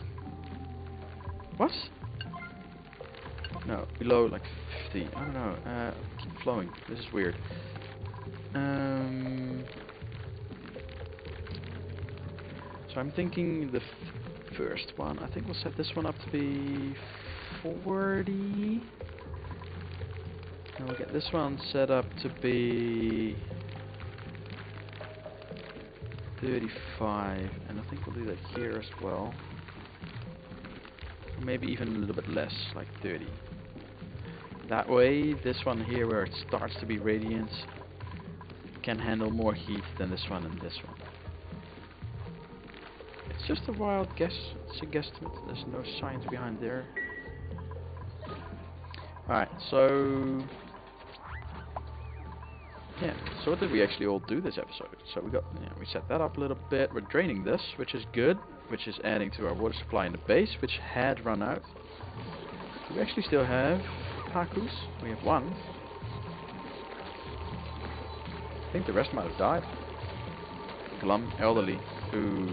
What? No, below like 50. I don't know. Keep flowing. This is weird. So I'm thinking the first one. I think we'll set this one up to be 40. And we'll get this one set up to be 35. And I think we'll do that here as well. Maybe even a little bit less, like 30. That way, this one here where it starts to be radiant can handle more heat than this one and this one. It's just a wild guess. It's a guesstimate. There's no science behind there. Alright, so... yeah, so what did we actually all do this episode? So we got, we set that up a little bit. We're draining this, which is good. Which is adding to our water supply in the base, which had run out. We actually still have Pakus. We have one. I think the rest might have died. Glum, elderly, ooh,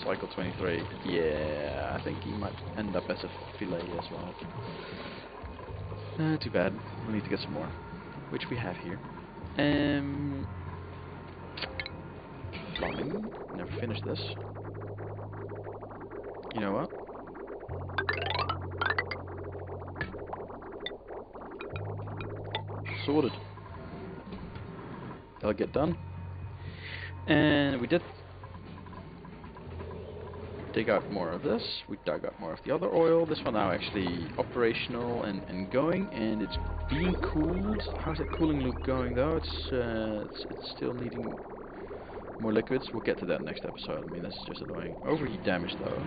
cycle 23. Yeah, I think he might end up as a fillet as well. Too bad. We need to get some more, which we have here. Plumbing. Never finished this. You know what? Sorted. That'll get done. And we did dig out more of this. We dug out more of the other oil. This one now actually operational and going, and it's being cooled. How's that cooling loop going though? It's still needing more liquids. We'll get to that next episode. I mean, this is just annoying. Overheat damage though.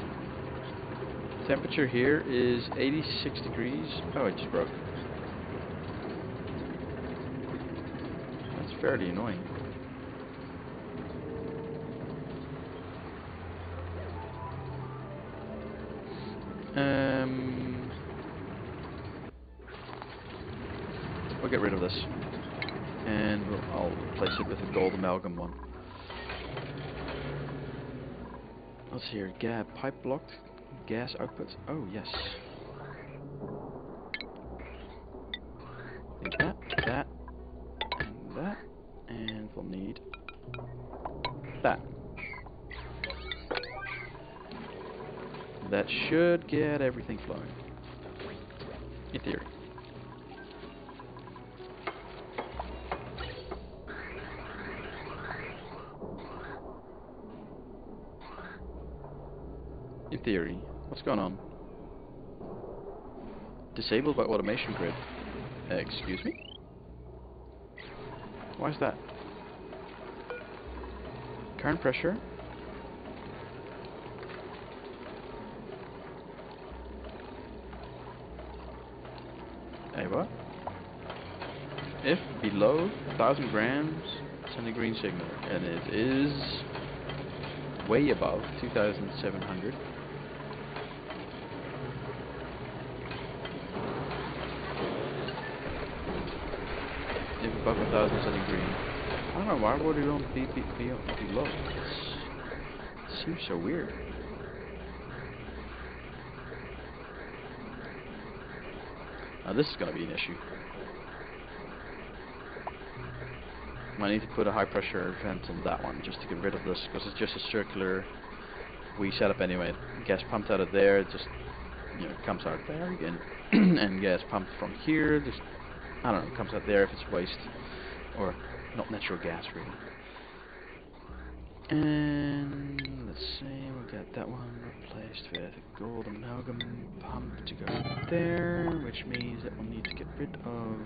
Temperature here is 86 degrees. Oh, it just broke. That's fairly annoying. We'll get rid of this, and I'll replace it with a gold amalgam one. Let's see here. Pipe blocked. Gas output. Oh yes. Need that, and that, and we'll need that. That should get everything flowing. In theory. In theory. What's going on? Disabled by automation grid. Excuse me? Why is that? Current pressure. Hey, what? If below 1,000 grams, send a green signal. And it is way above 2,700. If above 1,000, sending green. I don't know, why would it only be below? It seems so weird. Now this is going to be an issue. I need to put a high pressure vent on that one just to get rid of this, because it's just a circular wee setup anyway. Gas pumped out of there, it just, you know, comes out there again. And gas pumped from here, just, I don't know, comes out there if it's waste, or not natural gas really. And let's see, we'll get that one replaced with a gold amalgam pump to go there, which means that we'll need to get rid of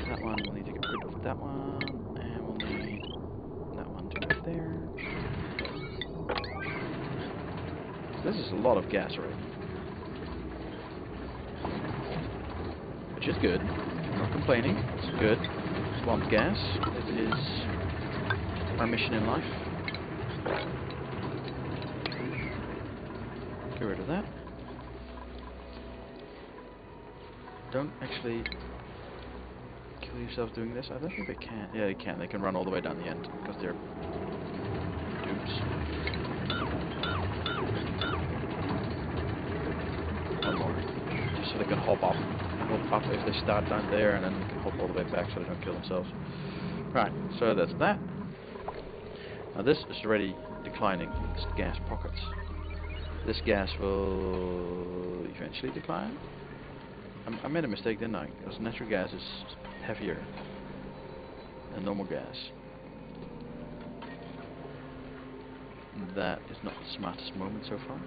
that one. We'll need to get rid of that one, and we'll need that one to go there. So this is a lot of gas already, which is good. I'm not complaining. It's good. Want gas. It is our mission in life. Get rid of that. Don't actually kill yourself doing this. I don't think they can. Yeah, they can. They can run all the way down the end because they're dupes. One more. Just so they can hop up if they start down there, and then they can hop all the way back so they don't kill themselves. Right, so that's that. Now this is already declining. It's gas pockets. This gas will eventually decline. I made a mistake, didn't I? Because natural gas is heavier than normal gas. That is not the smartest moment so far.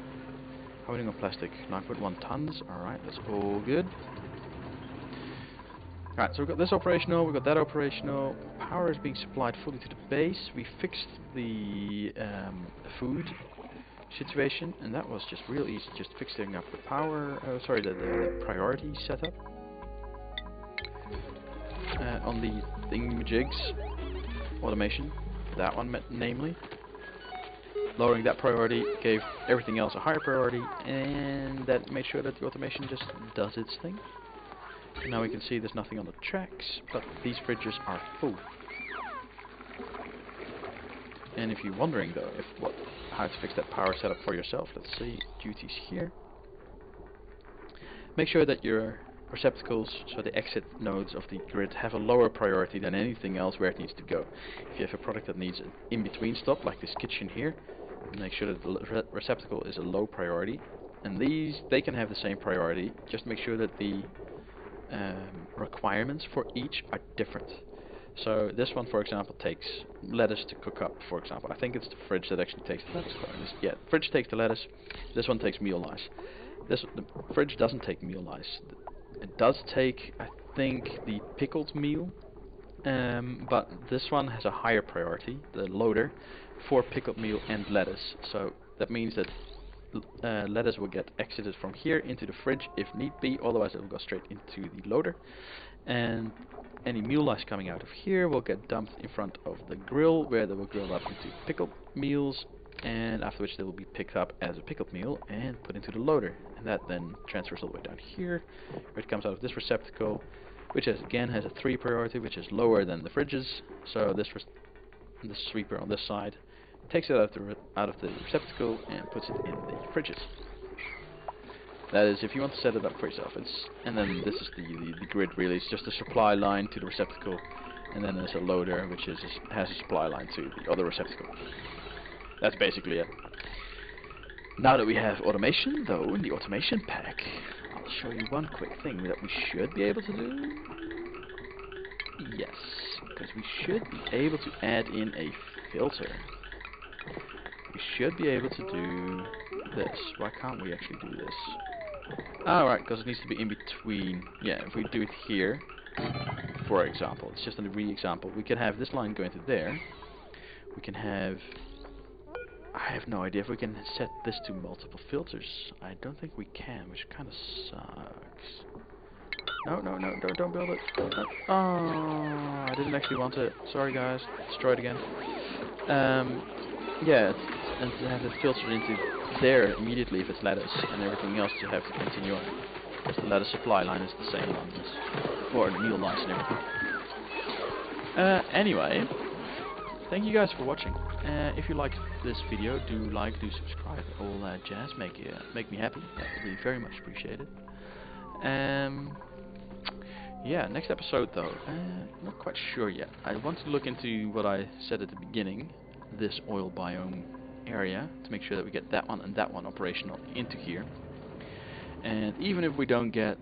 Holding on plastic, 9.1 tons. Alright, that's all good. Alright, so we've got this operational, we've got that operational. Power is being supplied fully to the base. We fixed the food situation, and that was just real easy, just fixing up the power, the priority setup. On the thingamajigs automation, that one namely. Lowering that priority gave everything else a higher priority, and that made sure that the automation just does its thing. Now we can see there's nothing on the tracks, but these fridges are full. And if you're wondering though, how to fix that power setup for yourself, let's see, duties here. Make sure that your receptacles, so the exit nodes of the grid, have a lower priority than anything else where it needs to go. If you have a product that needs an in-between stop, like this kitchen here, make sure that the receptacle is a low priority. And these, they can have the same priority, just make sure that the requirements for each are different. So this one, for example, takes lettuce to cook up, for example. I think it's the fridge that actually takes the lettuce. Yeah, fridge takes the lettuce. This one takes meal ice. The fridge doesn't take meal ice. It does take, I think, the pickled meal, but this one has a higher priority, the loader, for pickled meal and lettuce. So that means that lettuce will get exited from here into the fridge if need be, otherwise it will go straight into the loader. And any meal lice coming out of here will get dumped in front of the grill, where they will grill up into pickled meals, and after which they will be picked up as a pickled meal and put into the loader. And that then transfers all the way down here, where it comes out of this receptacle, which again has a 3 priority, which is lower than the fridges. So this sweeper on this side takes it out of the receptacle and puts it in the fridges. That is, if you want to set it up for yourself. And then this is the grid really. It's just a supply line to the receptacle, and then there's a loader which has a supply line to the other receptacle. That's basically it. Now that we have automation, though, in the automation pack, I'll show you one quick thing that we should be able to do. Yes, because we should be able to add in a filter. We should be able to do this. Why can't we actually do this? Oh, right, because it needs to be in between. Yeah, if we do it here, for example, it's just a re-example. We can have this line going to there. We can have... I have no idea if we can set this to multiple filters. I don't think we can, which kind of sucks. No, don't build it. No. Oh, I didn't actually want it. Sorry guys, destroy it again. Yeah, and to have it filtered into there immediately if it's lettuce, and everything else to have to continue on. Because the lettuce supply line is the same one, or the meal lines and everything. Anyway, thank you guys for watching. If you liked this video, do subscribe, all that jazz. Make me happy. That would be very much appreciated. Yeah, next episode though, not quite sure yet. I want to look into what I said at the beginning, this oil biome area, to make sure that we get that one and that one operational into here. And even if we don't get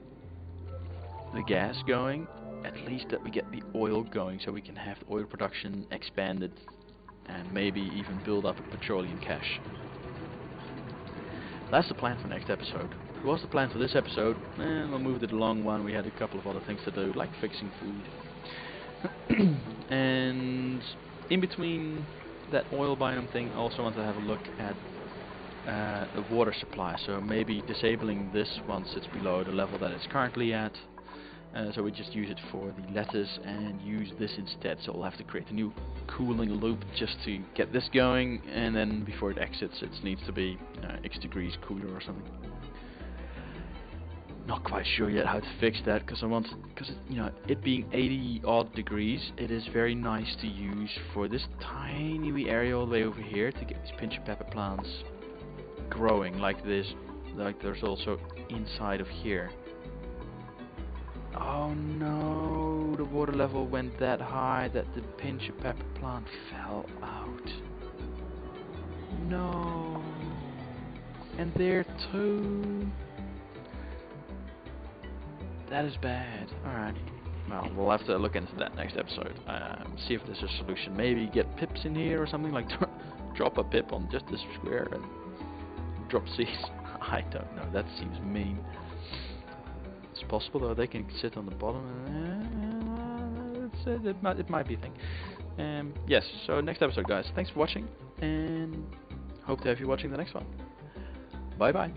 the gas going, at least that we get the oil going, so we can have the oil production expanded and maybe even build up a petroleum cache. That's the plan for next episode. What's the plan for this episode? We'll move it along one. We had a couple of other things to do, like fixing food. And in between that oil biome thing, I also want to have a look at the water supply. So maybe disabling this once it's below the level that it's currently at. So we just use it for the lettuce and use this instead. So we'll have to create a new cooling loop just to get this going, and then before it exits, it needs to be X degrees cooler or something. Not quite sure yet how to fix that, because it being 80 odd degrees, it is very nice to use for this tiny wee area all the way over here to get these pinch of pepper plants growing like this. Like there's also inside of here. Oh no, the water level went that high that the pinch of pepper plant fell out. No. And there too. That is bad. Alright. Well, we'll have to look into that next episode. See if there's a solution. Maybe get pips in here or something, like drop a pip on just this square and drop seeds. I don't know. That seems mean. It's possible though. They can sit on the bottom. It might be a thing. Yes. So next episode, guys. Thanks for watching, and hope to have you watching the next one. Bye bye.